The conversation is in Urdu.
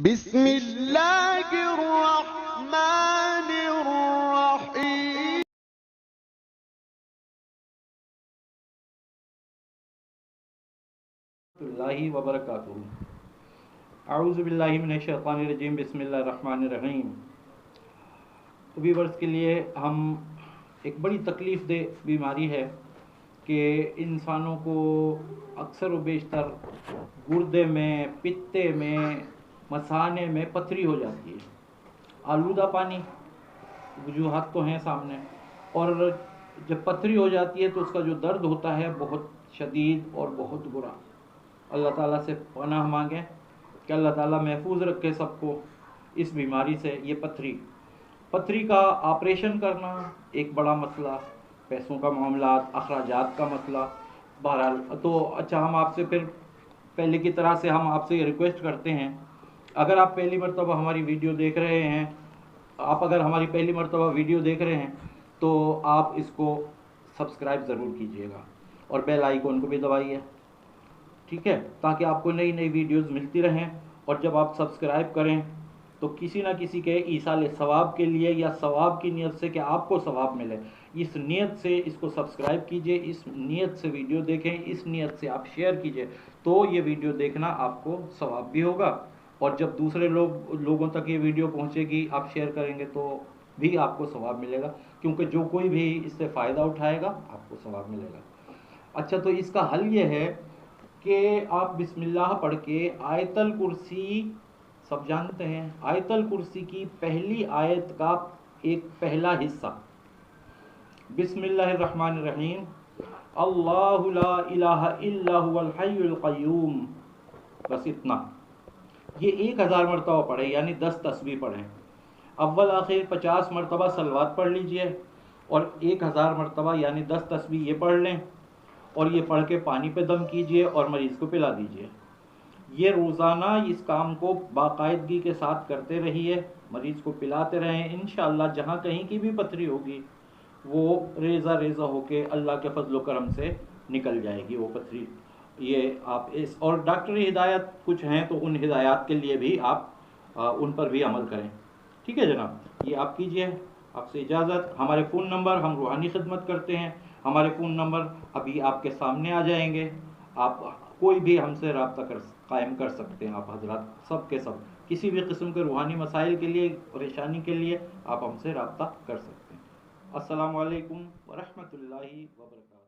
بسم اللہ الرحمن الرحیم۔ اللہ وبرکاتہ۔ اعوذ باللہ من الشیطان الرجیم، بسم اللہ الرحمن الرحیم۔ ویورز کے لیے ہم ایک بڑی تکلیف دہ بیماری ہے کہ انسانوں کو اکثر و بیشتر گردے میں، پتے میں، مثانے میں پتھری ہو جاتی ہے۔ آلودہ پانی، وجوہات تو ہیں سامنے، اور جب پتھری ہو جاتی ہے تو اس کا جو درد ہوتا ہے بہت شدید اور بہت برا۔ اللہ تعالیٰ سے پناہ مانگیں کہ اللہ تعالیٰ محفوظ رکھے سب کو اس بیماری سے۔ یہ پتھری کا آپریشن کرنا ایک بڑا مسئلہ، پیسوں کا معاملات، اخراجات کا مسئلہ۔ بہرحال تو اچھا، ہم آپ سے پھر پہلے کی طرح سے ہم آپ سے یہ ریکویسٹ کرتے ہیں، اگر آپ پہلی مرتبہ ہماری ویڈیو دیکھ رہے ہیں، اگر ہماری پہلی مرتبہ ویڈیو دیکھ رہے ہیں تو آپ اس کو سبسکرائب ضرور کیجئے گا اور بیل آئیکن کو بھی دبائیے، ٹھیک ہے، تاکہ آپ کو نئی نئی ویڈیوز ملتی رہیں۔ اور جب آپ سبسکرائب کریں تو کسی نہ کسی کے ایصال ثواب کے لیے یا ثواب کی نیت سے کہ آپ کو ثواب ملے، اس نیت سے اس کو سبسکرائب کیجئے، اس نیت سے ویڈیو دیکھیں، اس نیت سے آپ شیئر کیجئے، تو یہ ویڈیو دیکھنا آپ کو ثواب بھی ہوگا، اور جب دوسرے لوگوں تک یہ ویڈیو پہنچے گی، آپ شیئر کریں گے تو بھی آپ کو ثواب ملے گا، کیونکہ جو کوئی بھی اس سے فائدہ اٹھائے گا آپ کو ثواب ملے گا۔ اچھا، تو اس کا حل یہ ہے کہ آپ بسم اللہ پڑھ کے آیت الکرسی، سب جانتے ہیں آیت الکرسی کی پہلی آیت کا ایک پہلا حصہ، بسم اللہ الرحمن الرحیم، اللہ لا الہ الا هو الحی القیوم، بس اتنا، یہ 1000 مرتبہ پڑھیں، یعنی 10 تسبیح پڑھیں۔ اول آخر 50 مرتبہ صلوات پڑھ لیجئے، اور 1000 مرتبہ یعنی 10 تسبیح یہ پڑھ لیں، اور یہ پڑھ کے پانی پہ دم کیجئے اور مریض کو پلا دیجئے۔ یہ روزانہ اس کام کو باقاعدگی کے ساتھ کرتے رہیے، مریض کو پلاتے رہیں، انشاءاللہ جہاں کہیں کی بھی پتھری ہوگی وہ ریزہ ریزہ ہو کے اللہ کے فضل و کرم سے نکل جائے گی وہ پتھری۔ یہ آپ اور ڈاکٹری ہدایت کچھ ہیں تو ان ہدایات کے لیے بھی آپ ان پر بھی عمل کریں، ٹھیک ہے جناب، یہ آپ کیجئے۔ آپ سے اجازت۔ ہمارے فون نمبر، ہم روحانی خدمت کرتے ہیں، ہمارے فون نمبر ابھی آپ کے سامنے آ جائیں گے، آپ کوئی بھی ہم سے رابطہ قائم کر سکتے ہیں، آپ حضرات سب کے سب کسی بھی قسم کے روحانی مسائل کے لیے، پریشانی کے لیے آپ ہم سے رابطہ کر سکتے ہیں۔ السلام علیکم ورحمۃ اللہ وبرکاتہ۔